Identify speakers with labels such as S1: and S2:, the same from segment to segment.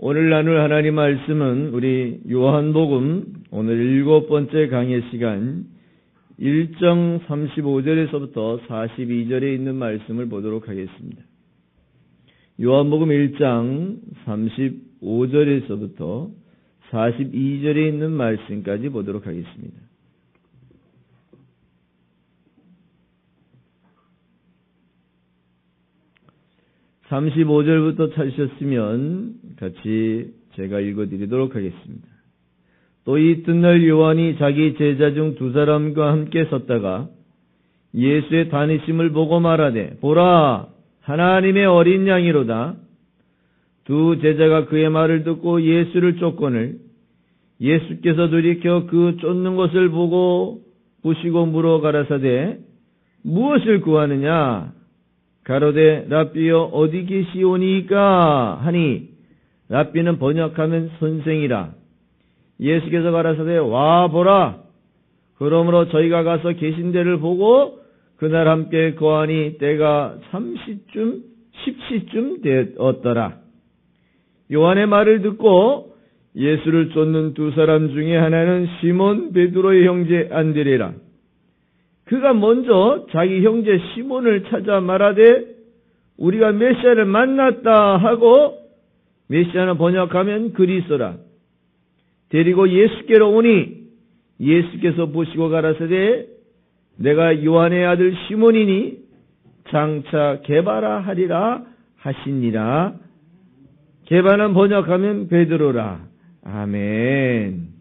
S1: 오늘 나눌 하나님 말씀은 우리 요한복음 오늘 7번째 강의 시간 1장 35절에서부터 42절에 있는 말씀을 보도록 하겠습니다. 요한복음 1장 35절에서부터 42절에 있는 말씀까지 보도록 하겠습니다. (35절부터) 찾으셨으면 같이 제가 읽어드리도록 하겠습니다. 또 이튿날 요한이 자기 제자 중 2사람과 함께 섰다가 예수의 다니심을 보고 말하되 보라 하나님의 어린 양이로다. 두 제자가 그의 말을 듣고 예수를 쫓거늘 예수께서 돌이켜 그 쫓는 것을 보고 보시고 물어 가라사대 무엇을 구하느냐 가로되 랍비여 어디 계시오니까 하니 랍비는 번역하면 선생이라. 예수께서 가라사대 와 보라. 그러므로 저희가 가서 계신 데를 보고 그날 함께 거하니 때가 10시쯤 되었더라. 요한의 말을 듣고 예수를 쫓는 2사람 중에 하나는 시몬 베드로의 형제 안드레라. 그가 먼저 자기 형제 시몬을 찾아 말하되 우리가 메시아를 만났다 하고, 메시아는 번역하면 그리스도라. 데리고 예수께로 오니 예수께서 보시고 가라사대 내가 요한의 아들 시몬이니 장차 게바라 하리라 하시니라. 게바는 번역하면 베드로라. 아멘.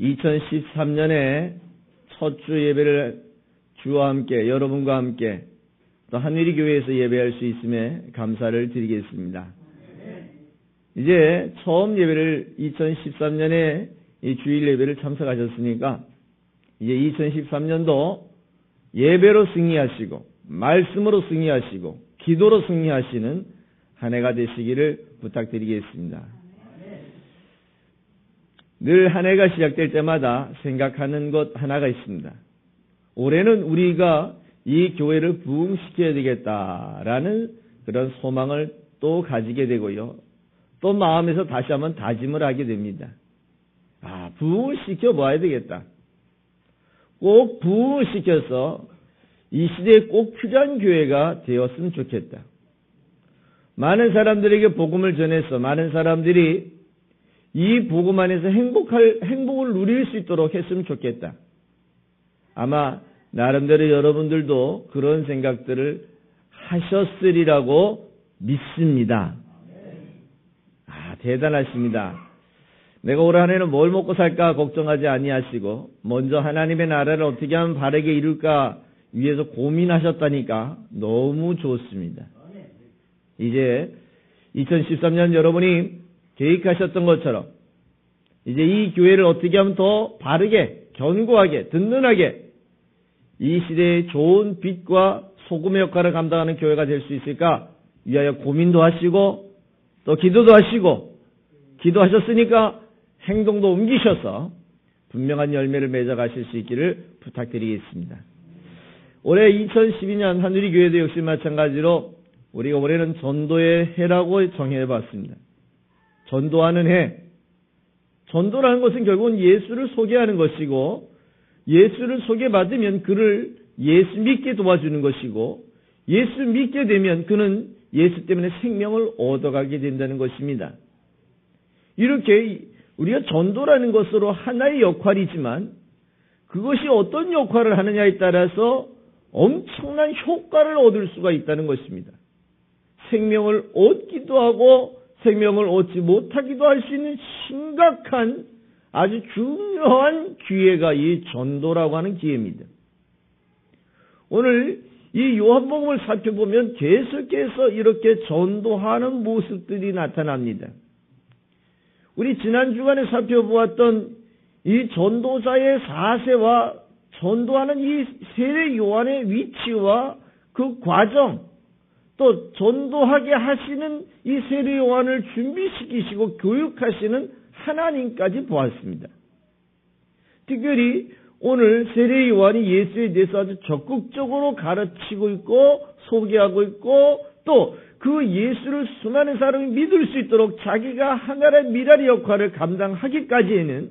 S1: 2013년에 첫 주 예배를 주와 함께 여러분과 함께 또 하늘이 교회에서 예배할 수 있음에 감사를 드리겠습니다. 이제 처음 예배를 2013년에 이 주일 예배를 참석하셨으니까 이제 2013년도 예배로 승리하시고 말씀으로 승리하시고 기도로 승리하시는 한 해가 되시기를 부탁드리겠습니다. 늘 한 해가 시작될 때마다 생각하는 것 하나가 있습니다. 올해는 우리가 이 교회를 부흥시켜야 되겠다라는 그런 소망을 또 가지게 되고요. 또 마음에서 다시 한번 다짐을 하게 됩니다. 부흥을 시켜 봐야 되겠다. 꼭 부흥을 시켜서 이 시대에 꼭 필요한 교회가 되었으면 좋겠다. 많은 사람들에게 복음을 전해서 많은 사람들이 이 복음 안에서 행복을 누릴 수 있도록 했으면 좋겠다. 아마 나름대로 여러분들도 그런 생각들을 하셨으리라고 믿습니다. 대단하십니다. 내가 올 한 해는 뭘 먹고 살까 걱정하지 아니하시고 먼저 하나님의 나라를 어떻게 하면 바르게 이룰까 위해서 고민하셨다니까 너무 좋습니다. 이제 2013년 여러분이 계획하셨던 것처럼 이제 이 교회를 어떻게 하면 더 바르게, 견고하게, 든든하게 이 시대의 좋은 빛과 소금의 역할을 감당하는 교회가 될 수 있을까 위하여 고민도 하시고 또 기도도 하시고 기도하셨으니까 행동도 옮기셔서 분명한 열매를 맺어가실 수 있기를 부탁드리겠습니다. 올해 2012년 하늘이 교회도 역시 마찬가지로 우리가 올해는 전도의 해라고 정해봤습니다. 전도하는 해. 전도라는 것은 결국은 예수를 소개하는 것이고 예수를 소개받으면 그를 예수 믿게 도와주는 것이고 예수 믿게 되면 그는 예수 때문에 생명을 얻어가게 된다는 것입니다. 이렇게 우리가 전도라는 것으로 하나의 역할이지만 그것이 어떤 역할을 하느냐에 따라서 엄청난 효과를 얻을 수가 있다는 것입니다. 생명을 얻기도 하고 생명을 얻지 못하기도 할 수 있는 심각한 아주 중요한 기회가 이 전도라고 하는 기회입니다. 오늘 이 요한복음을 살펴보면 계속해서 이렇게 전도하는 모습들이 나타납니다. 우리 지난 주간에 살펴보았던 이 전도자의 사세와 전도하는 이 세례 요한의 위치와 그 과정, 또 전도하게 하시는 이 세례 요한을 준비시키시고 교육하시는 하나님까지 보았습니다. 특별히 오늘 세례 요한이 예수에 대해서 아주 적극적으로 가르치고 있고 소개하고 있고 또 그 예수를 수많은 사람이 믿을 수 있도록 자기가 하나의 미랄의 역할을 감당하기까지에는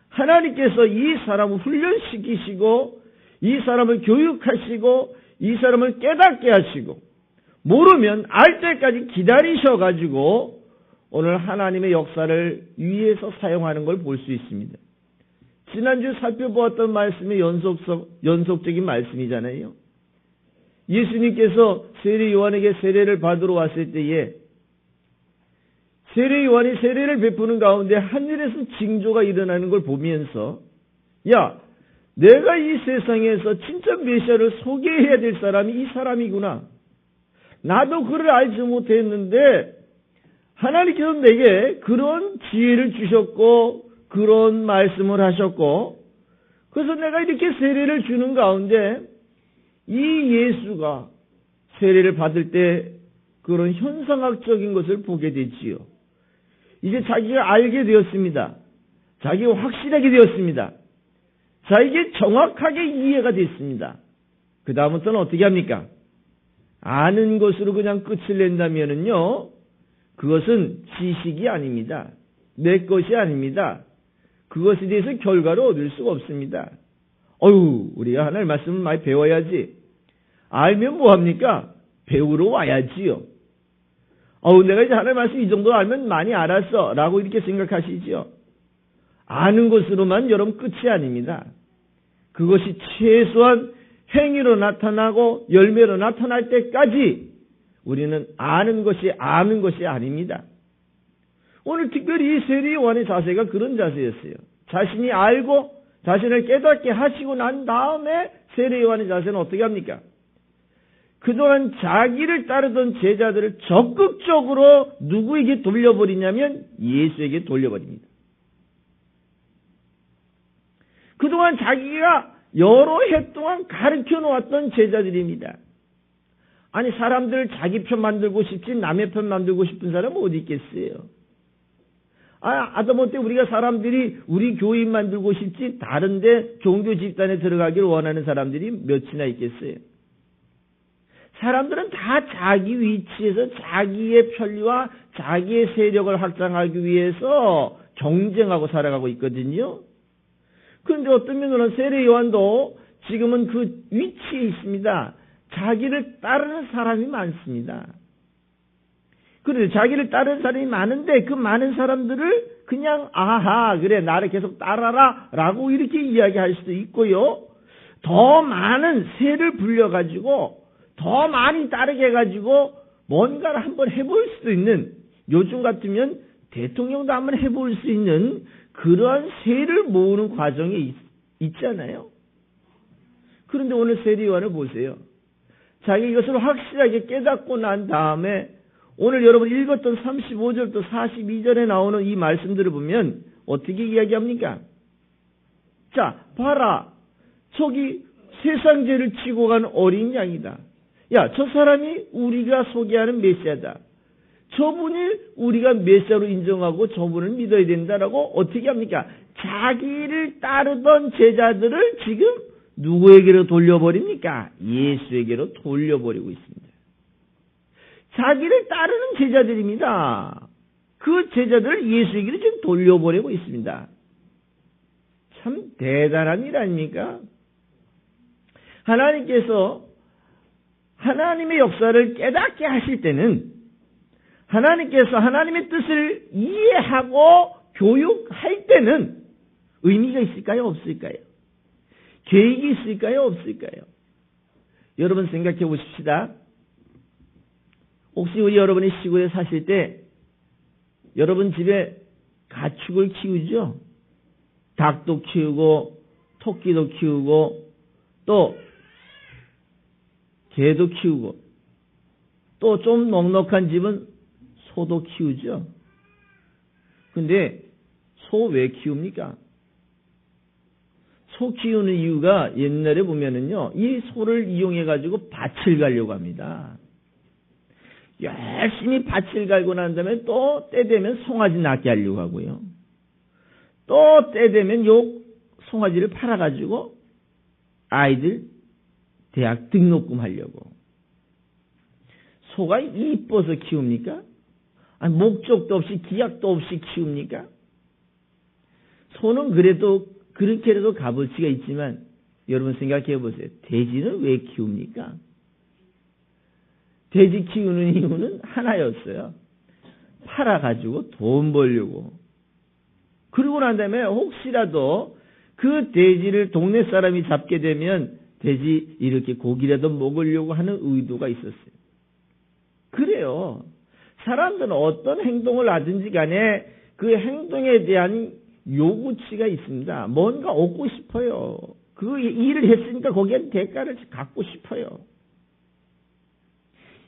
S1: 하나님께서 이 사람을 훈련시키시고 이 사람을 교육하시고 이 사람을 깨닫게 하시고 모르면 알 때까지 기다리셔가지고 오늘 하나님의 역사를 위해서 사용하는 걸 볼 수 있습니다. 지난주 살펴보았던 말씀의 연속적인 말씀이잖아요. 예수님께서 세례 요한에게 세례를 받으러 왔을 때에 세례 요한이 세례를 베푸는 가운데 하늘에서 징조가 일어나는 걸 보면서 야, 내가 이 세상에서 진짜 메시아를 소개해야 될 사람이 이 사람이구나. 나도 그를 알지 못했는데 하나님께서 내게 그런 지혜를 주셨고 그런 말씀을 하셨고 그래서 내가 이렇게 세례를 주는 가운데 이 예수가 세례를 받을 때 그런 현상학적인 것을 보게 되지요. 이제 자기가 알게 되었습니다. 자기가 확실하게 되었습니다. 자기에게 정확하게 이해가 됐습니다. 그 다음부터는 어떻게 합니까? 아는 것으로 그냥 끝을 낸다면은요, 그것은 지식이 아닙니다. 내 것이 아닙니다. 그것에 대해서 결과를 얻을 수가 없습니다. 우리가 하나님의 말씀을 많이 배워야지. 알면 뭐합니까? 배우러 와야지요. 내가 이제 하나님의 말씀 이 정도 알면 많이 알았어. 라고 이렇게 생각하시죠. 아는 것으로만 여러분 끝이 아닙니다. 그것이 최소한 행위로 나타나고 열매로 나타날 때까지 우리는 아는 것이 아닙니다. 오늘 특별히 세례 요한의 자세가 그런 자세였어요. 자신이 알고 자신을 깨닫게 하시고 난 다음에 세례 요한의 자세는 어떻게 합니까? 그동안 자기를 따르던 제자들을 적극적으로 누구에게 돌려버리냐면 예수에게 돌려버립니다. 그동안 자기가 여러 해 동안 가르쳐 놓았던 제자들입니다. 아니 사람들 자기 편 만들고 싶지 남의 편 만들고 싶은 사람은 어디 있겠어요? 아다못해 우리가 사람들이 우리 교인 만들고 싶지 다른데 종교 집단에 들어가기를 원하는 사람들이 몇이나 있겠어요? 사람들은 다 자기 위치에서 자기의 편리와 자기의 세력을 확장하기 위해서 경쟁하고 살아가고 있거든요. 그런데 어떤 면으로는 세례 요한도 지금은 그 위치에 있습니다. 자기를 따르는 사람이 많습니다. 그런데 자기를 따르는 사람이 많은데 그 많은 사람들을 그냥 그래 나를 계속 따라라 라고 이렇게 이야기할 수도 있고요. 더 많은 세를 불려가지고 더 많이 따르게 해가지고 뭔가를 한번 해볼 수도 있는 요즘 같으면 대통령도 한번 해볼 수 있는 그러한 세를 모으는 과정이 있잖아요. 그런데 오늘 세례 요한을 보세요. 자기 이것을 확실하게 깨닫고 난 다음에 오늘 여러분 읽었던 35절부터 42절에 나오는 이 말씀들을 보면 어떻게 이야기합니까? 자, 봐라. 저기 세상 죄를 지고 간 어린 양이다. 야, 저 사람이 우리가 소개하는 메시아다. 저분이 우리가 메시아로 인정하고 저분을 믿어야 된다라고 어떻게 합니까? 자기를 따르던 제자들을 지금 누구에게로 돌려버립니까? 예수에게로 돌려버리고 있습니다. 자기를 따르는 제자들입니다. 그 제자들을 예수에게로 지금 돌려보내고 있습니다. 참 대단한 일 아닙니까? 하나님께서 하나님의 역사를 깨닫게 하실 때는 하나님께서 하나님의 뜻을 이해하고 교육할 때는 의미가 있을까요? 없을까요? 계획이 있을까요? 없을까요? 여러분 생각해 보십시다. 혹시 우리 여러분이 시골에 사실 때 여러분 집에 가축을 키우죠? 닭도 키우고 토끼도 키우고 또 개도 키우고 또 좀 넉넉한 집은 소도 키우죠. 근데 소 왜 키웁니까? 소 키우는 이유가 옛날에 보면은요, 이 소를 이용해 가지고 밭을 가려고 합니다. 열심히 밭을 갈고 난 다음에 또 때 되면 송아지 낳게 하려고 하고요. 또 때 되면 요 송아지를 팔아가지고 아이들 대학 등록금 하려고. 소가 이뻐서 키웁니까? 아니, 목적도 없이 기약도 없이 키웁니까? 소는 그래도 그렇게라도 값어치가 있지만 여러분 생각해 보세요. 돼지는 왜 키웁니까? 돼지 키우는 이유는 하나였어요. 팔아가지고 돈 벌려고. 그러고 난 다음에 혹시라도 그 돼지를 동네 사람이 잡게 되면 돼지 이렇게 고기라도 먹으려고 하는 의도가 있었어요. 그래요. 사람들은 어떤 행동을 하든지 간에 그 행동에 대한 요구치가 있습니다. 뭔가 얻고 싶어요. 그 일을 했으니까 거기에 대가를 갖고 싶어요.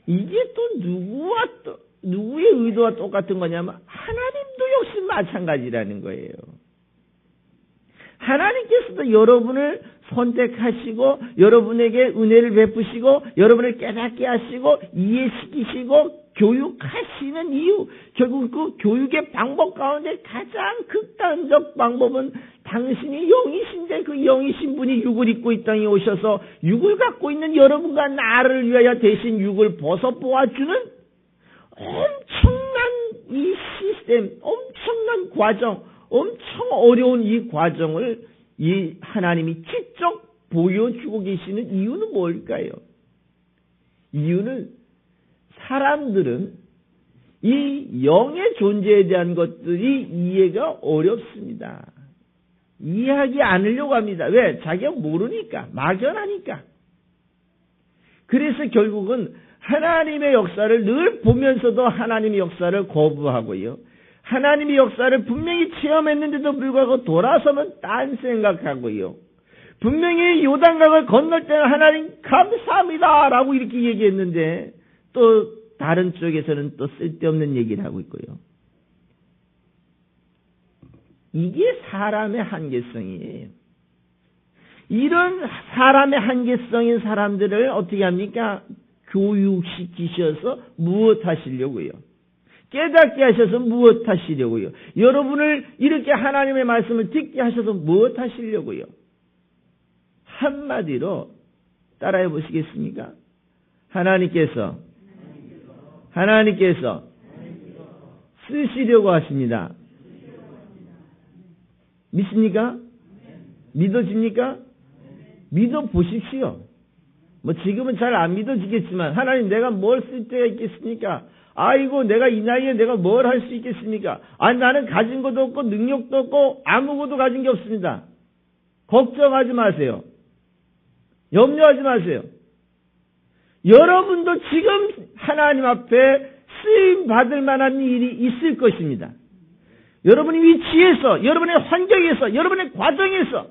S1: 이게 또 누구의 의도와 똑같은 거냐면 하나님도 역시 마찬가지라는 거예요. 하나님께서도 여러분을 선택하시고 여러분에게 은혜를 베푸시고 여러분을 깨닫게 하시고 이해시키시고 교육하시는 이유, 결국 그 교육의 방법 가운데 가장 극단적 방법은 당신이 영이신데 그 영이신 분이 육을 입고 이 땅에 오셔서 육을 갖고 있는 여러분과 나를 위하여 대신 육을 벗어 보아주는 엄청난 이 시스템, 엄청난 과정, 엄청 어려운 이 과정을 이 하나님이 직접 보여주고 계시는 이유는 뭘까요? 이유는 사람들은 이 영의 존재에 대한 것들이 이해가 어렵습니다. 이해하지 않으려고 합니다. 왜? 자기가 모르니까, 막연하니까. 그래서 결국은 하나님의 역사를 늘 보면서도 하나님의 역사를 거부하고요. 하나님의 역사를 분명히 체험했는데도 불구하고 돌아서면 딴 생각하고요. 분명히 요단강을 건널 때는 하나님 감사합니다 라고 이렇게 얘기했는데 또 다른 쪽에서는 또 쓸데없는 얘기를 하고 있고요. 이게 사람의 한계성이에요. 이런 사람의 한계성인 사람들을 어떻게 합니까? 교육시키셔서 무엇 하시려고요? 깨닫게 하셔서 무엇 하시려고요? 여러분을 이렇게 하나님의 말씀을 듣게 하셔서 무엇 하시려고요? 한마디로 따라해 보시겠습니까? 하나님께서 쓰시려고 하십니다. 믿습니까? 믿어집니까? 믿어보십시오. 뭐 지금은 잘 안 믿어지겠지만 하나님 내가 뭘 쓸 때가 있겠습니까? 아이고 내가 이 나이에 내가 뭘 할 수 있겠습니까? 아니 나는 가진 것도 없고 능력도 없고 아무것도 가진 게 없습니다. 걱정하지 마세요. 염려하지 마세요. 여러분도 지금 하나님 앞에 쓰임 받을 만한 일이 있을 것입니다. 여러분의 위치에서, 여러분의 환경에서, 여러분의 과정에서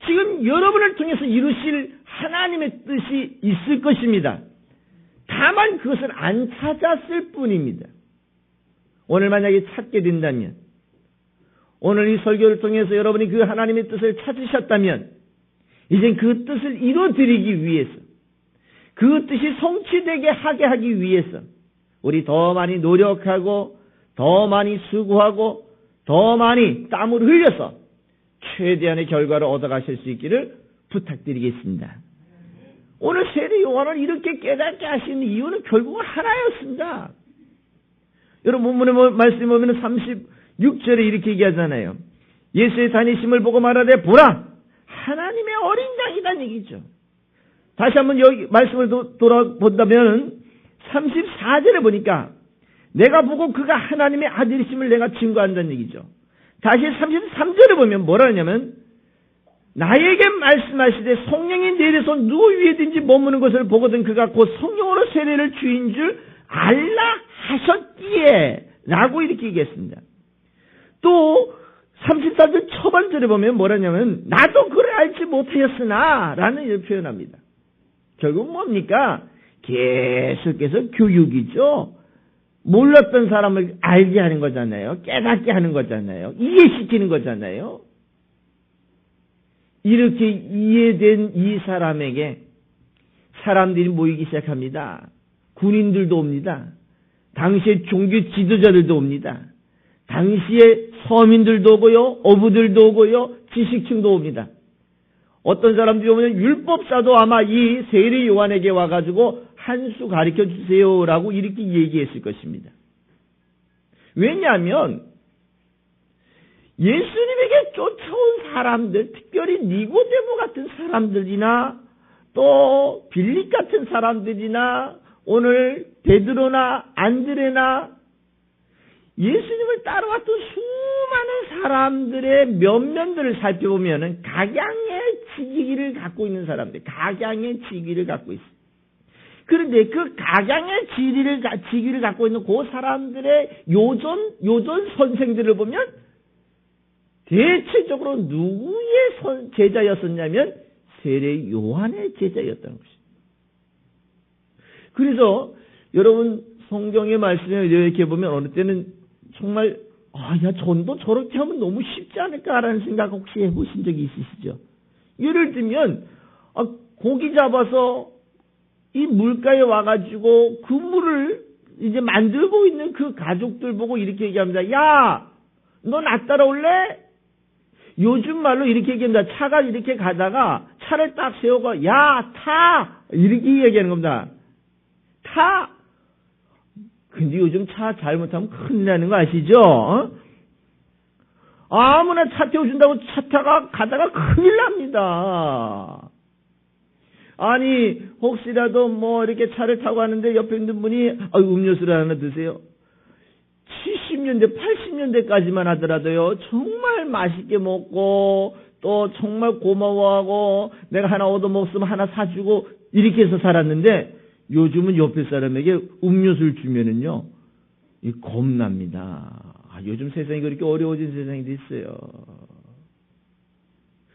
S1: 지금 여러분을 통해서 이루실 하나님의 뜻이 있을 것입니다. 다만 그것을 안 찾았을 뿐입니다. 오늘 만약에 찾게 된다면, 오늘 이 설교를 통해서 여러분이 그 하나님의 뜻을 찾으셨다면 이제 그 뜻을 이루어드리기 위해서, 그 뜻이 성취되게 하게 하기 위해서 우리 더 많이 노력하고 더 많이 수고하고 더 많이 땀을 흘려서 최대한의 결과를 얻어가실 수 있기를 부탁드리겠습니다. 오늘 세례 요한을 이렇게 깨닫게 하시는 이유는 결국은 하나였습니다. 여러분 본문의 말씀에 보면 36절에 이렇게 얘기하잖아요. 예수의 다니심을 보고 말하되 보라 하나님의 어린 양이란 얘기죠. 다시 한번 여기 말씀을 돌아본다면 34절에 보니까 내가 보고 그가 하나님의 아들이심을 내가 증거한다는 얘기죠. 다시 33절에 보면 뭐라 하냐면 나에게 말씀하시되 성령이 내려서 누구 위에든지 머무는 것을 보거든 그가 곧 성령으로 세례를 주인 줄 알라 하셨기에 라고 이렇게 얘기했습니다. 또 34절 초반절에 보면 뭐라냐면 나도 그를 알지 못하였으나 라는 이렇게 표현합니다. 결국 뭡니까? 계속해서 교육이죠. 몰랐던 사람을 알게 하는 거잖아요. 깨닫게 하는 거잖아요. 이해시키는 거잖아요. 이렇게 이해된 이 사람에게 사람들이 모이기 시작합니다. 군인들도 옵니다. 당시의 종교 지도자들도 옵니다. 당시에 서민들도 오고요, 어부들도 오고요, 지식층도 옵니다. 어떤 사람들이 오면 율법사도 아마 이 세례 요한에게 와가지고 한 수 가르쳐 주세요라고 이렇게 얘기했을 것입니다. 왜냐하면 예수님에게 쫓아온 사람들, 특별히 니고데모 같은 사람들이나 또 빌립 같은 사람들이나 오늘 베드로나 안드레나 예수님을 따라왔던 수많은 사람들의 면면들을 살펴보면 각양의 지기를 갖고 있는 사람들, 각양의 지기를 갖고 있어요. 그런데 그 각양의 지기를 갖고 있는 그 사람들의 요전 선생들을 보면 대체적으로 누구의 제자였었냐면 세례 요한의 제자였다는 것입니다. 그래서 여러분 성경의 말씀을 이렇게 보면 어느 때는 정말 야 전도 저렇게 하면 너무 쉽지 않을까라는 생각 혹시 해보신 적이 있으시죠? 예를 들면 고기 잡아서 이 물가에 와가지고 그 물을 이제 만들고 있는 그 가족들 보고 이렇게 얘기합니다. 야, 너 나 따라올래? 요즘 말로 이렇게 얘기합니다. 차가 이렇게 가다가 차를 딱 세우고 야, 타! 이렇게 얘기하는 겁니다. 타! 근데 요즘 차 잘못하면 큰일 나는 거 아시죠? 아무나 차 태워준다고 차 타가 가다가 큰일 납니다. 아니 혹시라도 뭐 이렇게 차를 타고 가는데 옆에 있는 분이 음료수를 하나 드세요. 70년대 80년대까지만 하더라도요 정말 맛있게 먹고 또 정말 고마워하고 내가 하나 얻어먹으면 하나 사주고 이렇게 해서 살았는데 요즘은 옆에 사람에게 음료수를 주면은요 겁납니다. 요즘 세상이 그렇게 어려워진 세상이 됐어요.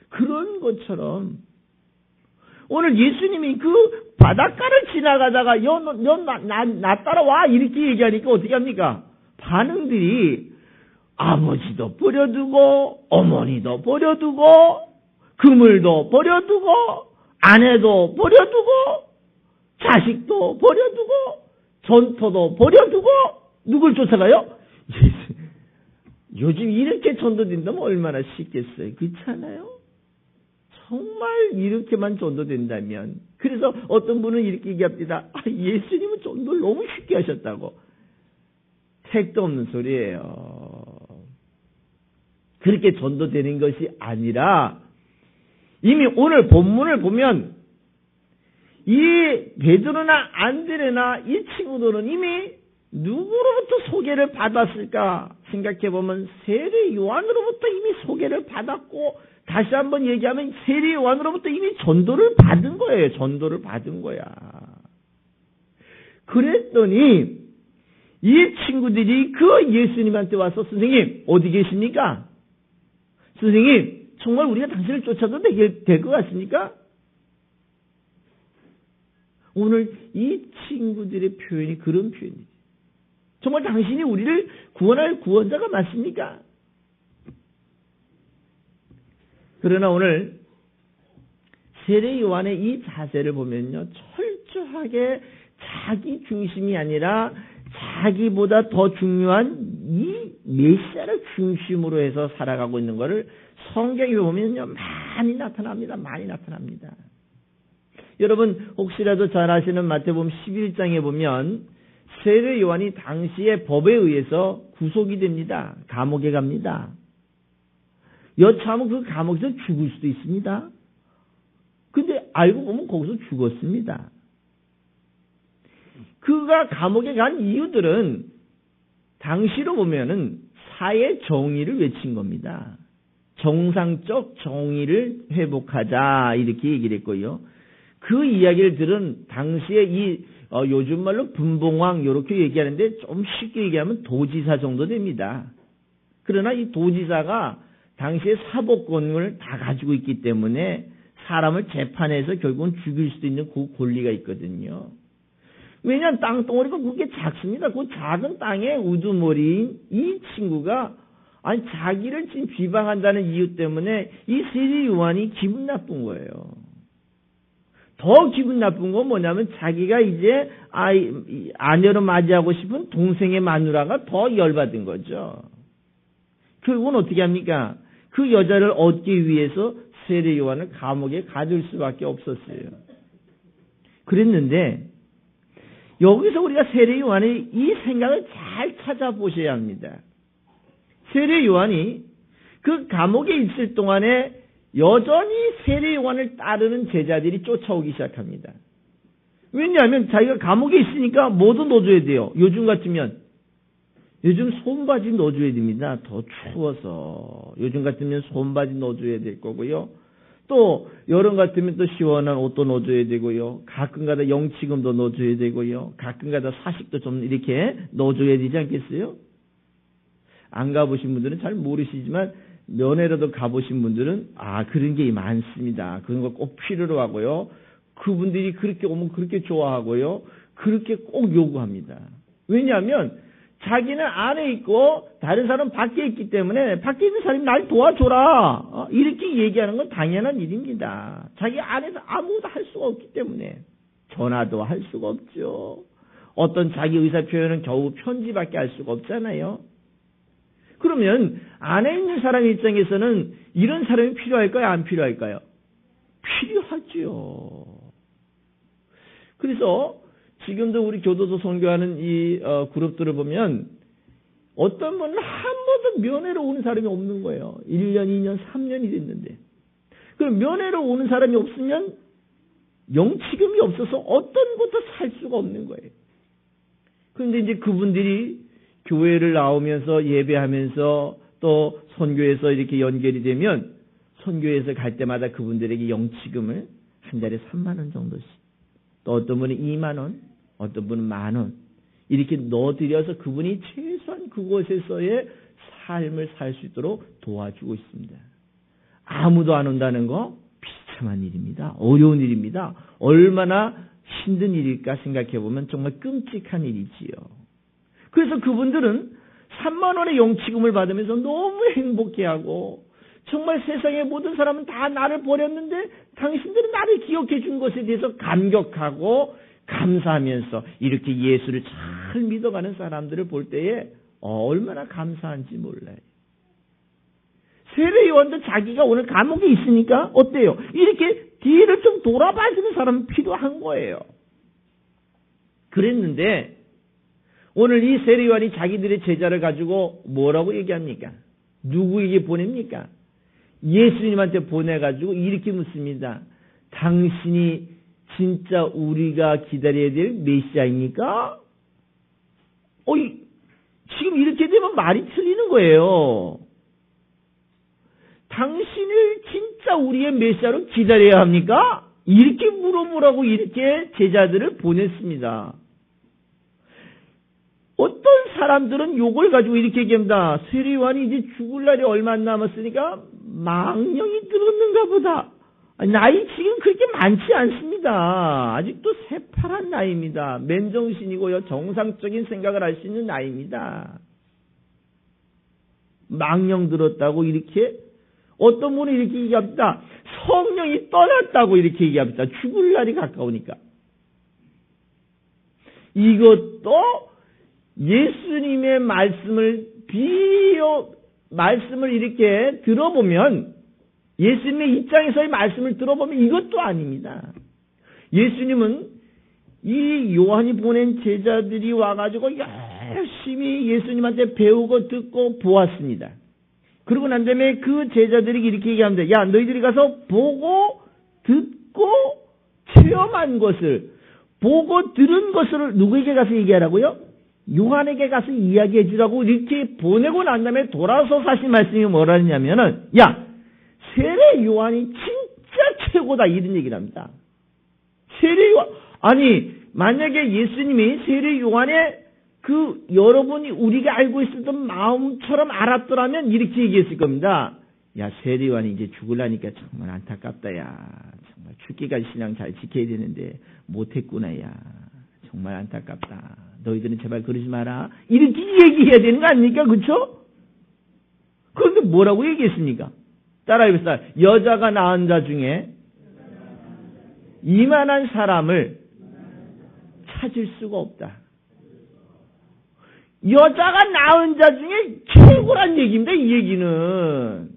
S1: 그런 것처럼 오늘 예수님이 그 바닷가를 지나가다가 나 따라와 이렇게 얘기하니까 어떻게 합니까? 반응들이 아버지도 버려두고 어머니도 버려두고 그물도 버려두고 아내도 버려두고 자식도 버려두고 전토도 버려두고 누굴 쫓아가요? 요즘 이렇게 전도된다면 얼마나 쉽겠어요. 그렇지 않아요? 정말 이렇게만 전도된다면. 그래서 어떤 분은 이렇게 얘기합니다. 예수님은 전도를 너무 쉽게 하셨다고. 택도 없는 소리예요. 그렇게 전도되는 것이 아니라 이미 오늘 본문을 보면 이 베드로나 안드레나 이 친구들은 이미 누구로부터 소개를 받았을까 생각해보면 세례 요한으로부터 이미 소개를 받았고 다시 한번 얘기하면 세례 요한으로부터 이미 전도를 받은 거예요. 전도를 받은 거야. 그랬더니 이 친구들이 그 예수님한테 와서 선생님 어디 계십니까? 선생님 정말 우리가 당신을 쫓아도 될 것 같습니까? 오늘 이 친구들의 표현이 그런 표현이죠. 정말 당신이 우리를 구원할 구원자가 맞습니까? 그러나 오늘 세례 요한의 이 자세를 보면요. 철저하게 자기 중심이 아니라 자기보다 더 중요한 이 메시아를 중심으로 해서 살아가고 있는 것을 성경에 보면요. 많이 나타납니다. 많이 나타납니다. 여러분 혹시라도 잘 아시는 마태복음 11장에 보면 세례 요한이 당시의 법에 의해서 구속이 됩니다. 감옥에 갑니다. 여차하면 그 감옥에서 죽을 수도 있습니다. 근데 알고 보면 거기서 죽었습니다. 그가 감옥에 간 이유들은 당시로 보면은 사회 정의를 외친 겁니다. 정상적 정의를 회복하자 이렇게 얘기를 했고요. 그 이야기를 들은 당시에 이 요즘 말로 분봉왕 이렇게 얘기하는데 좀 쉽게 얘기하면 도지사 정도 됩니다. 그러나 이 도지사가 당시에 사법권을 다 가지고 있기 때문에 사람을 재판해서 결국은 죽일 수도 있는 그 권리가 있거든요. 왜냐하면 땅덩어리가 그렇게 작습니다. 그 작은 땅에 우두머리인 이 친구가 자기를 지금 비방한다는 이유 때문에 이 세례 요한이 기분 나쁜 거예요. 더 기분 나쁜 건 뭐냐면 자기가 이제 아내로 맞이하고 싶은 동생의 마누라가 더 열받은 거죠. 결국은 어떻게 합니까? 그 여자를 얻기 위해서 세례 요한을 감옥에 가둘 수밖에 없었어요. 그랬는데 여기서 우리가 세례 요한의 이 생각을 잘 찾아보셔야 합니다. 세례 요한이 그 감옥에 있을 동안에 여전히 세례 요한을 따르는 제자들이 쫓아오기 시작합니다. 왜냐하면 자기가 감옥에 있으니까 뭐도 넣어줘야 돼요. 요즘 같으면 요즘 손바지 넣어줘야 됩니다. 더 추워서 요즘 같으면 손바지 넣어줘야 될 거고요. 또 여름 같으면 또 시원한 옷도 넣어줘야 되고요. 가끔가다 영치금도 넣어줘야 되고요. 가끔가다 사식도 좀 이렇게 넣어줘야 되지 않겠어요? 안 가보신 분들은 잘 모르시지만 면회라도 가보신 분들은 그런 게 많습니다. 그런 거 꼭 필요로 하고요. 그분들이 그렇게 오면 그렇게 좋아하고요. 그렇게 꼭 요구합니다. 왜냐하면 자기는 안에 있고 다른 사람은 밖에 있기 때문에 밖에 있는 사람이 날 도와줘라 이렇게 얘기하는 건 당연한 일입니다. 자기 안에서 아무것도 할 수가 없기 때문에 전화도 할 수가 없죠. 어떤 자기 의사 표현은 겨우 편지밖에 할 수가 없잖아요. 그러면 안에 있는 사람 입장에서는 이런 사람이 필요할까요? 안 필요할까요? 필요하죠. 그래서 지금도 우리 교도소 선교하는 이 그룹들을 보면 어떤 분은 한 번도 면회로 오는 사람이 없는 거예요. 1년, 2년, 3년이 됐는데. 그럼 면회로 오는 사람이 없으면 영치금이 없어서 어떤 것도 살 수가 없는 거예요. 그런데 이제 그분들이 교회를 나오면서 예배하면서 또 선교에서 이렇게 연결이 되면 선교에서 갈 때마다 그분들에게 영치금을 한 달에 3만 원 정도씩, 또 어떤 분은 2만 원, 어떤 분은 1만 원 이렇게 넣어드려서 그분이 최소한 그곳에서의 삶을 살 수 있도록 도와주고 있습니다. 아무도 안 온다는 거 비참한 일입니다. 어려운 일입니다. 얼마나 힘든 일일까 생각해보면 정말 끔찍한 일이지요. 그래서 그분들은 3만 원의 영치금을 받으면서 너무 행복해하고 정말 세상의 모든 사람은 다 나를 버렸는데 당신들은 나를 기억해 준 것에 대해서 감격하고 감사하면서 이렇게 예수를 잘 믿어가는 사람들을 볼 때에 얼마나 감사한지 몰라요. 세례 요한도 자기가 오늘 감옥에 있으니까 어때요? 이렇게 뒤를 좀 돌아봐주는 사람이 필요한 거예요. 그랬는데 오늘 이 세례 요한이 자기들의 제자를 가지고 뭐라고 얘기합니까? 누구에게 보냅니까? 예수님한테 보내가지고 이렇게 묻습니다. 당신이 진짜 우리가 기다려야 될 메시아입니까? 지금 이렇게 되면 말이 틀리는 거예요. 당신을 진짜 우리의 메시아로 기다려야 합니까? 이렇게 물어보라고 이렇게 제자들을 보냈습니다. 어떤 사람들은 요걸 가지고 이렇게 얘기합니다. 세례 요한이 이제 죽을 날이 얼마 안 남았으니까 망령이 들었는가 보다. 나이 지금 그렇게 많지 않습니다. 아직도 새파란 나이입니다. 맨정신이고요. 정상적인 생각을 할 수 있는 나이입니다. 망령 들었다고 이렇게 어떤 분은 이렇게 얘기합니다. 성령이 떠났다고 이렇게 얘기합니다. 죽을 날이 가까우니까. 이것도 예수님의 말씀을 이렇게 들어보면 예수님의 입장에서의 말씀을 들어보면 이것도 아닙니다. 예수님은 이 요한이 보낸 제자들이 와가지고 열심히 예수님한테 배우고 듣고 보았습니다. 그러고 난 다음에 그 제자들이 이렇게 얘기합니다. 야, 너희들이 가서 보고 듣고 체험한 것을, 보고 들은 것을 누구에게 가서 얘기하라고요? 요한에게 가서 이야기해 주라고 이렇게 보내고 난 다음에 돌아서 하신 말씀이 뭐라냐면은, 야, 세례 요한이 진짜 최고다 이런 얘기를 합니다. 세례 요한, 만약에 예수님이 세례 요한의 그 여러분이 우리가 알고 있었던 마음처럼 알았더라면 이렇게 얘기했을 겁니다. 야, 세례 요한이 이제 죽으려니까 정말 안타깝다. 야, 정말 죽기까지 신앙 잘 지켜야 되는데 못했구나. 야, 정말 안타깝다. 너희들은 제발 그러지 마라. 이렇게 얘기해야 되는 거 아닙니까? 그렇죠? 그런데 뭐라고 얘기했습니까? 따라해봅시다. 여자가 낳은 자 중에 이만한 사람을 찾을 수가 없다. 여자가 낳은 자 중에 최고란 얘기입니다. 이 얘기는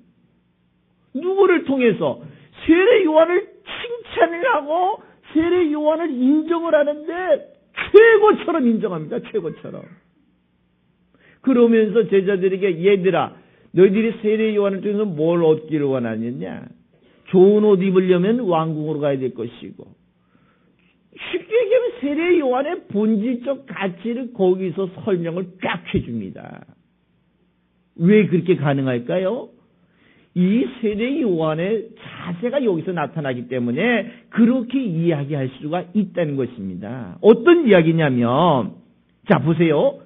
S1: 누구를 통해서? 세례 요한을 칭찬을 하고 세례 요한을 인정을 하는데 최고처럼 인정합니다. 최고처럼. 그러면서 제자들에게 얘들아 너희들이 세례 요한을 통해서 뭘 얻기를 원하느냐? 좋은 옷 입으려면 왕궁으로 가야 될 것이고, 쉽게 얘기하면 세례 요한의 본질적 가치를 거기서 설명을 쫙 해줍니다. 왜 그렇게 가능할까요? 이 세례 요한의 자세가 여기서 나타나기 때문에 그렇게 이야기할 수가 있다는 것입니다. 어떤 이야기냐면, 자 보세요.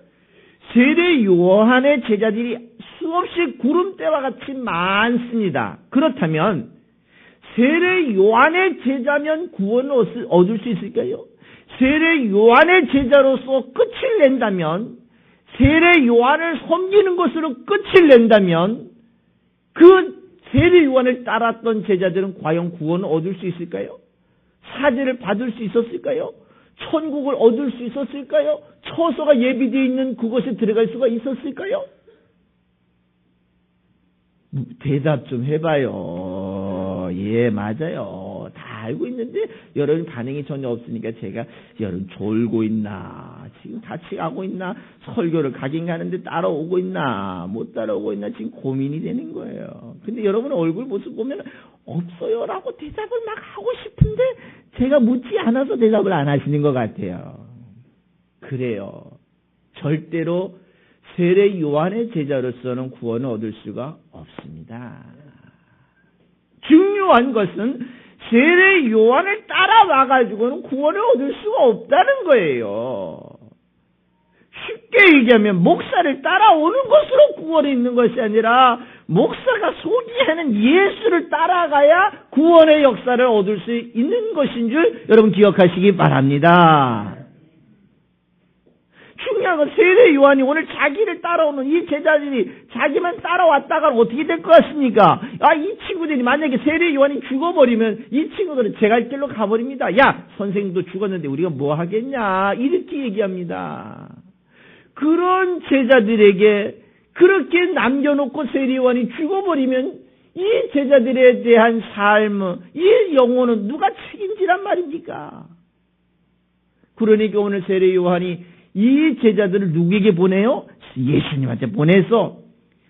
S1: 세례 요한의 제자들이 수없이 구름대와 같이 많습니다. 그렇다면 세례 요한의 제자면 구원을 얻을 수 있을까요? 세례 요한의 제자로서 끝을 낸다면, 세례 요한을 섬기는 것으로 끝을 낸다면 그 세례 요한을 따랐던 제자들은 과연 구원을 얻을 수 있을까요? 사죄를 받을 수 있었을까요? 천국을 얻을 수 있었을까요? 처소가 예비되어 있는 그곳에 들어갈 수가 있었을까요? 대답 좀 해봐요. 예, 맞아요. 다 알고 있는데 여러분 반응이 전혀 없으니까 제가 여러분 졸고 있나, 지금 같이 가고 있나, 설교를 가긴 가는데 따라오고 있나, 못 따라오고 있나 지금 고민이 되는 거예요. 근데 여러분 얼굴 모습 보면 없어요 라고 대답을 막 하고 싶은데 제가 묻지 않아서 대답을 안 하시는 것 같아요. 그래요. 절대로 세례 요한의 제자로서는 구원을 얻을 수가 없습니다. 중요한 것은 세례 요한을 따라와가지고는 구원을 얻을 수가 없다는 거예요. 쉽게 얘기하면 목사를 따라오는 것으로 구원이 있는 것이 아니라 목사가 소개하는 예수를 따라가야 구원의 역사를 얻을 수 있는 것인 줄 여러분 기억하시기 바랍니다. 중요한 건 세례 요한이 오늘 자기를 따라오는 이 제자들이 자기만 따라왔다가 어떻게 될 것 같습니까? 이 친구들이 만약에 세례 요한이 죽어버리면 이 친구들은 제 갈 길로 가버립니다. 야, 선생님도 죽었는데 우리가 뭐 하겠냐, 이렇게 얘기합니다. 그런 제자들에게 그렇게 남겨놓고 세례 요한이 죽어버리면 이 제자들에 대한 삶, 이 영혼은 누가 책임지란 말입니까? 그러니까 오늘 세례 요한이 이 제자들을 누구에게 보내요? 예수님한테 보내서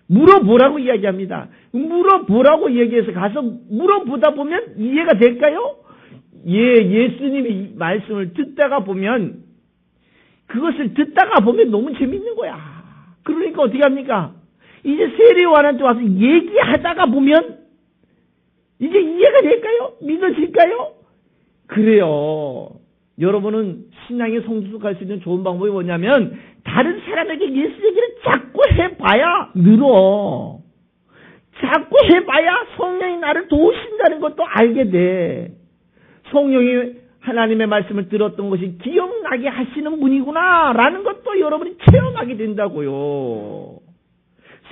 S1: 물어보라고 이야기합니다. 물어보라고 얘기해서 가서 물어보다 보면 이해가 될까요? 예수님의 말씀을 듣다가 보면, 그것을 듣다가 보면 너무 재밌는 거야. 그러니까 어떻게 합니까? 이제 세례 요한한테 와서 얘기하다가 보면 이제 이해가 될까요? 믿어질까요? 그래요. 여러분은 신앙의 성숙할 수 있는 좋은 방법이 뭐냐면 다른 사람에게 예수 얘기를 자꾸 해봐야 늘어. 자꾸 해봐야 성령이 나를 도우신다는 것도 알게 돼. 성령이 하나님의 말씀을 들었던 것이 기억나게 하시는 분이구나 라는 것도 여러분이 체험하게 된다고요.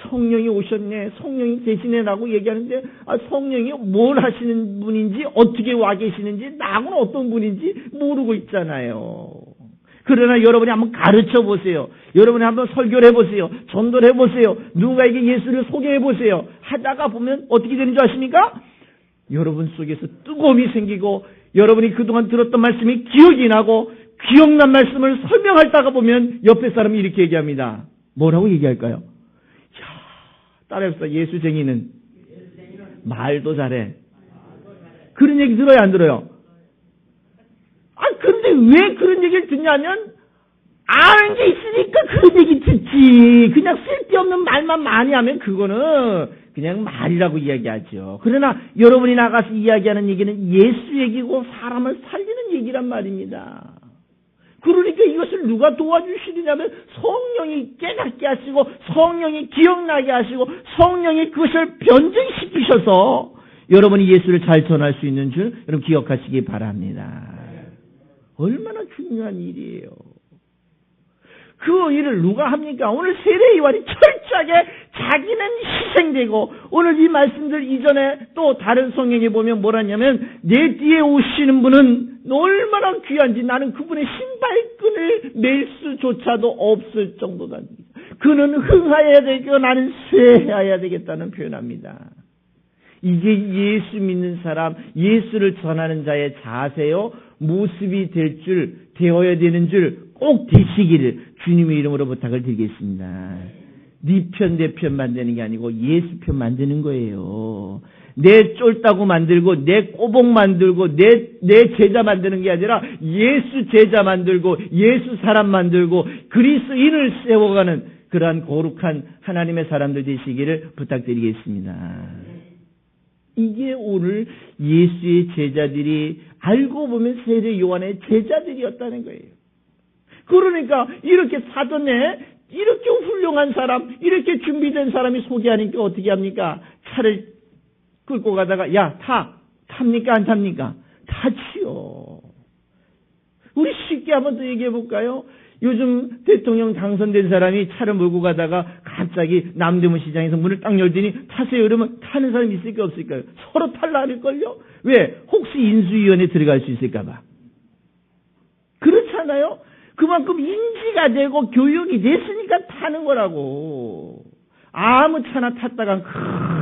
S1: 성령이 오셨네, 성령이 계시네라고 얘기하는데 성령이 뭘 하시는 분인지, 어떻게 와 계시는지, 나하고는 어떤 분인지 모르고 있잖아요. 그러나 여러분이 한번 가르쳐 보세요. 여러분이 한번 설교를 해보세요. 전도를 해보세요. 누군가에게 예수를 소개해보세요. 하다가 보면 어떻게 되는 줄 아십니까? 여러분 속에서 뜨거움이 생기고 여러분이 그동안 들었던 말씀이 기억이 나고 기억난 말씀을 설명하다가 보면 옆에 사람이 이렇게 얘기합니다. 뭐라고 얘기할까요? 따라해봅시다. 예수쟁이는 말도 잘해. 그런 얘기 들어요, 안 들어요? 그런데 왜 그런 얘기를 듣냐면 아는 게 있으니까 그런 얘기 듣지. 그냥 쓸데없는 말만 많이 하면 그거는 그냥 말이라고 이야기하죠. 그러나 여러분이 나가서 이야기하는 얘기는 예수 얘기고 사람을 살리는 얘기란 말입니다. 그러니까 이것을 누가 도와주시느냐면 성령이 깨닫게 하시고 성령이 기억나게 하시고 성령이 그것을 변증시키셔서 여러분이 예수를 잘 전할 수 있는 줄 여러분 기억하시기 바랍니다. 얼마나 중요한 일이에요. 그 일을 누가 합니까? 오늘 세례 요한이 철저하게 자기는 희생되고, 오늘 이 말씀들 이전에 또 다른 성경에 보면 뭐라냐면 내 뒤에 오시는 분은 얼마나 귀한지 나는 그분의 신발끈을 멜 수조차도 없을 정도다. 그는 흥하여야 되고 나는 쇠하여야 되겠다는 표현합니다. 이게 예수 믿는 사람, 예수를 전하는 자의 자세요, 모습이 되어야 되는 줄 꼭 되시기를 주님의 이름으로 부탁을 드리겠습니다. 네 편, 내 편 만드는 게 아니고 예수 편 만드는 거예요. 내 쫄다고 만들고, 내 꼬복 만들고, 내 제자 만드는 게 아니라 예수 제자 만들고, 예수 사람 만들고, 그리스도인을 세워가는 그러한 거룩한 하나님의 사람들 되시기를 부탁드리겠습니다. 이게 오늘 예수의 제자들이 알고 보면 세례 요한의 제자들이었다는 거예요. 그러니까 이렇게 사전에 이렇게 훌륭한 사람, 이렇게 준비된 사람이 소개하니까 어떻게 합니까? 차를 끌고 가다가 야, 탑니까 안 탑니까? 타지요. 우리 쉽게 한번 더 얘기해 볼까요? 요즘 대통령 당선된 사람이 차를 몰고 가다가 갑자기 남대문 시장에서 문을 딱 열더니 타세요 이러면 타는 사람이 있을까 없을까요? 서로 탈라 할걸요? 왜? 혹시 인수위원회에 들어갈 수 있을까 봐. 그렇잖아요? 그만큼 인지가 되고 교육이 됐으니까 타는 거라고. 아무 차나 탔다간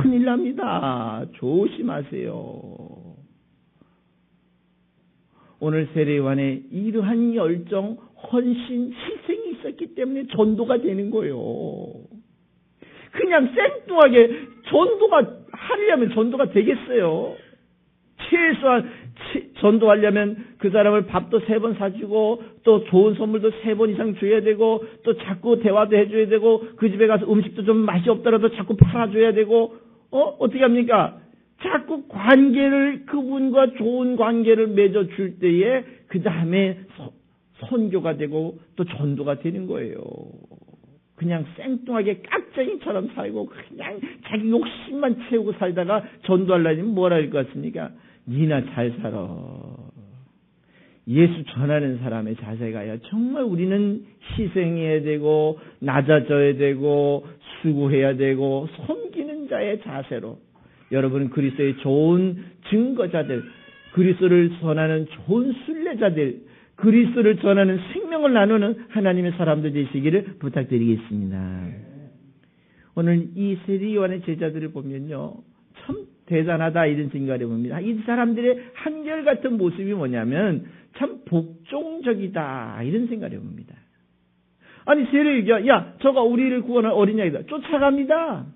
S1: 큰일 납니다. 조심하세요. 오늘 세례요한의 이러한 열정, 헌신, 희생이 있었기 때문에 전도가 되는 거예요. 그냥 생뚱하게 하려면 전도가 되겠어요. 최소한 전도하려면 그 사람을 밥도 3번 사주고 또 좋은 선물도 3번 이상 줘야 되고 또 자꾸 대화도 해줘야 되고 그 집에 가서 음식도 좀 맛이 없더라도 자꾸 팔아줘야 되고 어떻게 합니까? 자꾸 그분과 좋은 관계를 맺어줄 때에 그 다음에 선교가 되고 또 전도가 되는 거예요. 그냥 생뚱하게 깍쟁이처럼 살고 그냥 자기 욕심만 채우고 살다가 전도하려면 뭐라 할 것 같습니까? 니나 잘 살아. 예수 전하는 사람의 자세가요. 정말 우리는 희생해야 되고 낮아져야 되고 수고해야 되고 섬기는 자의 자세로 여러분 그리스도의 좋은 증거자들, 그리스도를 전하는 좋은 순례자들, 그리스도를 전하는 생명을 나누는 하나님의 사람들 되시기를 부탁드리겠습니다. 오늘 이 세례 요한의 제자들을 보면요. 참 대단하다 이런 생각을 해봅니다. 이 사람들의 한결같은 모습이 뭐냐면 참 복종적이다 이런 생각을 해봅니다. 아니 세례요한 야 저가 우리를 구원할 어린 양이다. 쫓아갑니다.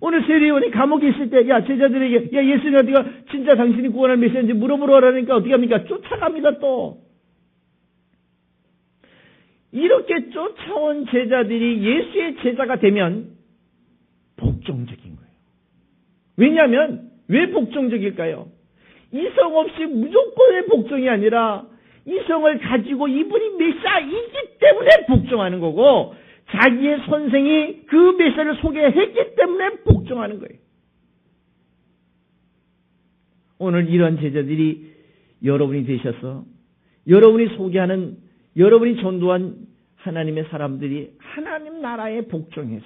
S1: 오늘 세례요한이 감옥에 있을 때 야 제자들에게 야 예수님 어디가 진짜 당신이 구원할 메시지인지 물어보러 하라니까 어떻게 합니까? 쫓아갑니다 또. 이렇게 쫓아온 제자들이 예수의 제자가 되면 복종적인 거예요. 왜냐하면 왜 복종적일까요? 이성 없이 무조건의 복종이 아니라 이성을 가지고 이분이 메시아이기 때문에 복종하는 거고 자기의 선생이 그 메시아를 소개했기 때문에 복종하는 거예요. 오늘 이런 제자들이 여러분이 되셔서 여러분이 소개하는 여러분이 전도한 하나님의 사람들이 하나님 나라에 복종해서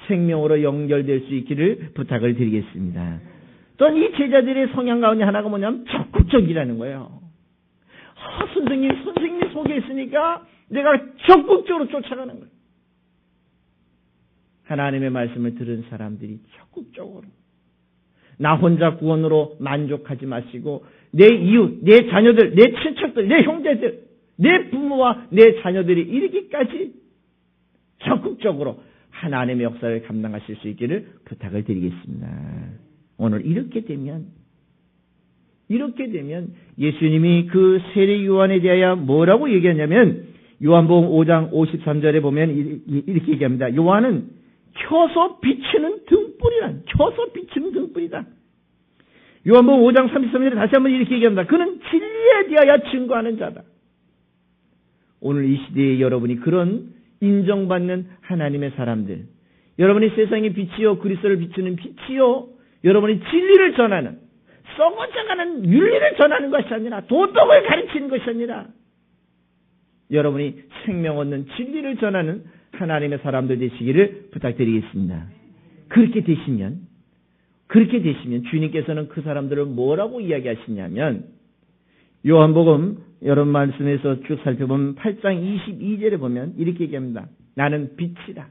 S1: 생명으로 연결될 수 있기를 부탁을 드리겠습니다. 또한 이 제자들의 성향 가운데 하나가 뭐냐면 적극적이라는 거예요. 선생님이 소개했으니까 내가 적극적으로 쫓아가는 거예요. 하나님의 말씀을 들은 사람들이 적극적으로 나 혼자 구원으로 만족하지 마시고 내 이웃, 내 자녀들, 내 친척들, 내 형제들, 내 부모와 내 자녀들이 이르기까지 적극적으로 하나님의 역사를 감당하실 수 있기를 부탁을 드리겠습니다. 오늘 이렇게 되면 예수님이 그 세례 요한에 대하여 뭐라고 얘기하냐면 요한복음 5장 53절에 보면 이렇게 얘기합니다. 요한은 켜서 비추는 등불이다. 요한복음 5장 33절에 다시 한번 이렇게 얘기합니다. 그는 진리에 대하여 증거하는 자다. 오늘 이 시대에 여러분이 그런 인정받는 하나님의 사람들, 여러분이 세상의 빛이요 그리스도를 비추는 빛이요 여러분이 진리를 전하는 썩어져가는 윤리를 전하는 것이 아니라 도덕을 가르치는 것이 아니라 여러분이 생명 얻는 진리를 전하는 하나님의 사람들 되시기를 부탁드리겠습니다. 그렇게 되시면 주님께서는 그 사람들을 뭐라고 이야기하시냐면 요한복음 여러분 말씀에서 쭉 살펴보면 8장 22절에 보면 이렇게 얘기합니다. 나는 빛이다.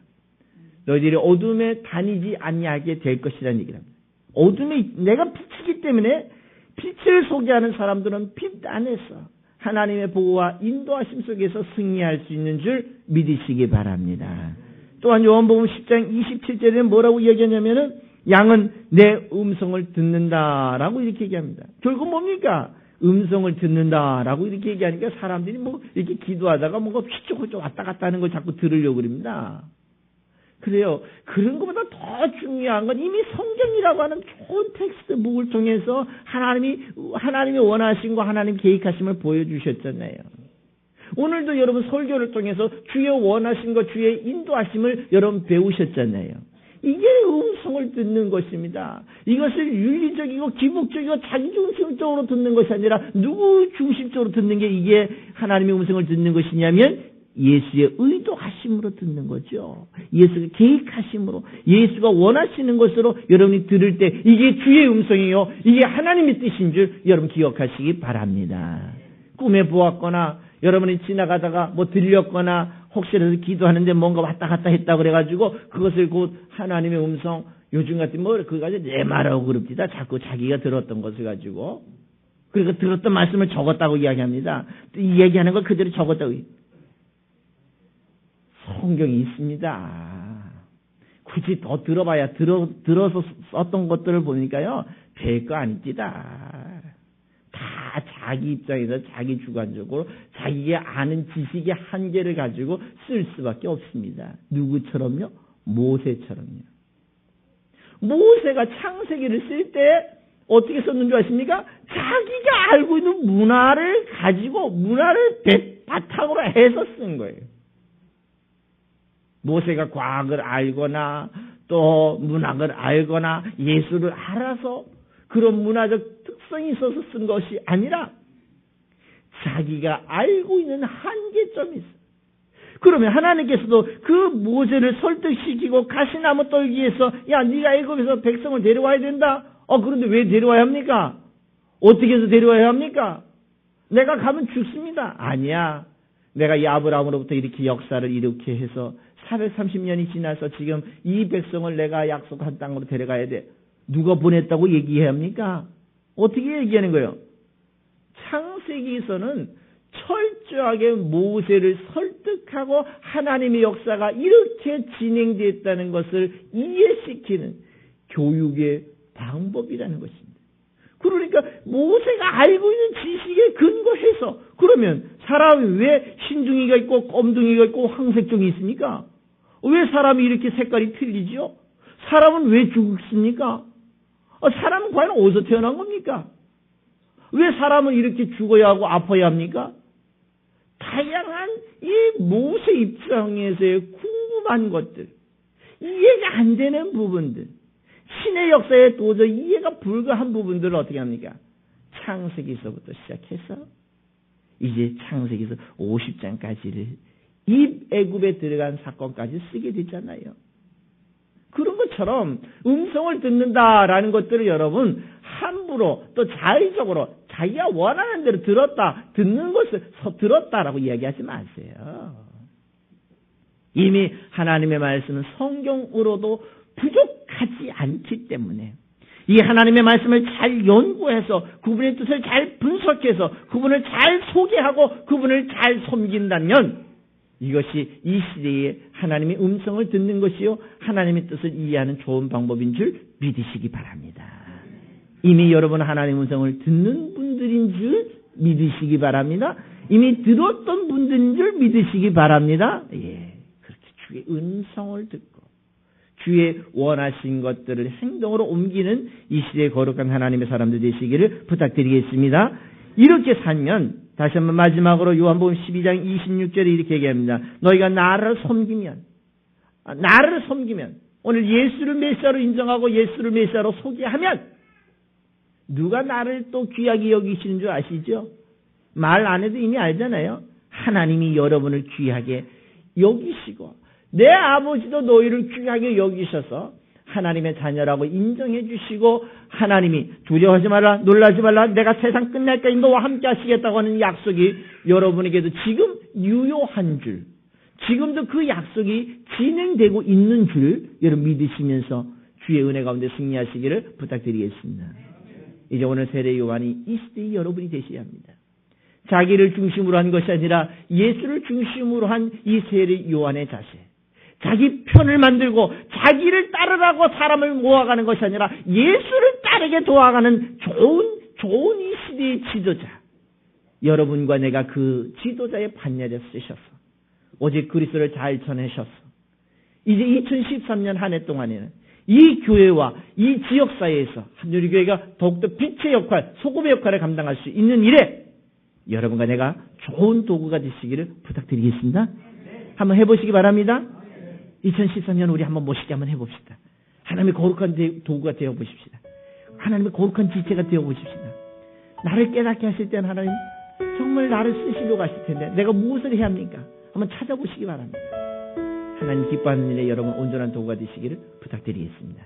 S1: 너희들이 어둠에 다니지 아니하게 될 것이라는 얘기를 합니다. 어둠에 내가 빛이기 때문에 빛을 소개하는 사람들은 빛 안에서 하나님의 보호와 인도하심 속에서 승리할 수 있는 줄 믿으시기 바랍니다. 또한 요한복음 10장 27절에는 뭐라고 얘기하냐면은 양은 내 음성을 듣는다라고 이렇게 얘기합니다. 결국 뭡니까? 음성을 듣는다라고 이렇게 얘기하니까 사람들이 뭐 이렇게 기도하다가 뭔가 휘쩍휘쩍 왔다 갔다 하는 걸 자꾸 들으려고 그럽니다. 그래요. 그런 것보다 더 중요한 건 이미 성경이라고 하는 좋은 텍스트북을 통해서 하나님이 원하신 거 하나님 계획하심을 보여주셨잖아요. 오늘도 여러분 설교를 통해서 주의 원하신 것, 주의 인도하심을 여러분 배우셨잖아요. 이게 음성을 듣는 것입니다. 이것을 윤리적이고 기복적이고 자기중심적으로 듣는 것이 아니라 누구 중심적으로 듣는 게 이게 하나님의 음성을 듣는 것이냐면 예수의 의도하심으로 듣는 거죠. 예수가 계획하심으로, 예수가 원하시는 것으로 여러분이 들을 때 이게 주의 음성이요, 이게 하나님의 뜻인 줄 여러분 기억하시기 바랍니다. 꿈에 보았거나 여러분이 지나가다가 뭐 들렸거나 혹시라도 기도하는데 뭔가 왔다 갔다 했다 그래가지고 그것을 곧 하나님의 음성, 요즘 같은 뭐 그거 가지고 내 말하고 그럽니다. 자꾸 자기가 들었던 것을 가지고. 그러니까 들었던 말씀을 적었다고 이야기합니다. 이 얘기하는 걸 그대로 적었다고. 성경이 있습니다. 굳이 더 들어봐야 들어서 썼던 것들을 보니까요, 별거 아닙니다. 다 자기 입장에서 자기 주관적으로 자기가 아는 지식의 한계를 가지고 쓸 수밖에 없습니다. 누구처럼요? 모세처럼요. 모세가 창세기를 쓸 때 어떻게 썼는 줄 아십니까? 자기가 알고 있는 문화를 가지고 문화를 바탕으로 해서 쓴 거예요. 모세가 과학을 알거나 또 문학을 알거나 예술을 알아서 그런 문화적 특성이 있어서 쓴 것이 아니라 자기가 알고 있는 한계점이 있어요. 그러면 하나님께서도 그 모세를 설득시키고 가시나무 떨기에서 야 네가 애굽에서 백성을 데려와야 된다. 그런데 왜 데려와야 합니까? 어떻게 해서 데려와야 합니까? 내가 가면 죽습니다. 아니야. 내가 이 아브라함으로부터 이렇게 역사를 이렇게 해서 430년이 지나서 지금 이 백성을 내가 약속한 땅으로 데려가야 돼. 누가 보냈다고 얘기해야 합니까? 어떻게 얘기하는 거예요? 창세기에서는 철저하게 모세를 설득하고 하나님의 역사가 이렇게 진행됐다는 것을 이해시키는 교육의 방법이라는 것입니다. 그러니까 모세가 알고 있는 지식에 근거해서 그러면 사람이 왜 흰둥이가 있고 검둥이가 있고 황색종이 있습니까? 왜 사람이 이렇게 색깔이 틀리죠? 사람은 왜 죽습니까? 사람은 과연 어디서 태어난 겁니까? 왜 사람은 이렇게 죽어야 하고 아파야 합니까? 다양한 이 모세 입장에서의 궁금한 것들, 이해가 안 되는 부분들, 신의 역사에 도저히 이해가 불가한 부분들을 어떻게 합니까? 창세기서부터 시작해서 이제 창세기서 50장까지를 입애굽에 들어간 사건까지 쓰게 되잖아요. 그런 것처럼 음성을 듣는다라는 것들을 여러분 함부로 또 자의적으로 자기가 원하는 대로 듣는 것을 들었다라고 이야기하지 마세요. 이미 하나님의 말씀은 성경으로도 부족하지 않기 때문에 이 하나님의 말씀을 잘 연구해서 그분의 뜻을 잘 분석해서 그분을 잘 소개하고 그분을 잘 섬긴다면 이것이 이 시대에 하나님의 음성을 듣는 것이요 하나님의 뜻을 이해하는 좋은 방법인 줄 믿으시기 바랍니다. 이미 여러분 하나님의 음성을 듣는 분들인 줄 믿으시기 바랍니다. 이미 들었던 분들인 줄 믿으시기 바랍니다. 예, 그렇게 주의 음성을 듣고 주의 원하신 것들을 행동으로 옮기는 이 시대의 거룩한 하나님의 사람들 되시기를 부탁드리겠습니다. 이렇게 살면 다시 한번 마지막으로 요한복음 12장 26절에 이렇게 얘기합니다. 너희가 나를 섬기면 오늘 예수를 메시아로 인정하고 예수를 메시아로 소개하면 누가 나를 또 귀하게 여기시는 줄 아시죠? 말 안 해도 이미 알잖아요. 하나님이 여러분을 귀하게 여기시고 내 아버지도 너희를 귀하게 여기셔서 하나님의 자녀라고 인정해 주시고 하나님이 두려워하지 말라, 놀라지 말라, 내가 세상 끝날 때까지 너와 함께 하시겠다고 하는 약속이 여러분에게도 지금 유효한 줄, 지금도 그 약속이 진행되고 있는 줄 여러분 믿으시면서 주의 은혜 가운데 승리하시기를 부탁드리겠습니다. 이제 오늘 세례 요한이 이 시대의 여러분이 되셔야 합니다. 자기를 중심으로 한 것이 아니라 예수를 중심으로 한 이 세례 요한의 자세. 자기 편을 만들고 자기를 따르라고 사람을 모아가는 것이 아니라 예수를 따르게 도와가는 좋은 이 시대의 지도자. 여러분과 내가 그 지도자의 반열에 쓰셔서 오직 그리스도를 잘 전하셔서 이제 2013년 한 해 동안에는 이 교회와 이 지역사회에서 한누리교회가 더욱더 빛의 역할, 소금의 역할을 감당할 수 있는 일에 여러분과 내가 좋은 도구가 되시기를 부탁드리겠습니다. 한번 해보시기 바랍니다. 2013년 우리 한번 멋있게 한번 해봅시다. 하나님의 거룩한 도구가 되어보십시다. 하나님의 거룩한 지체가 되어보십시다. 나를 깨닫게 하실 때는 하나님 정말 나를 쓰시려고 하실 텐데 내가 무엇을 해야 합니까? 한번 찾아보시기 바랍니다. 하나님 기뻐하는 일에 여러분 온전한 도구가 되시기를 부탁드리겠습니다.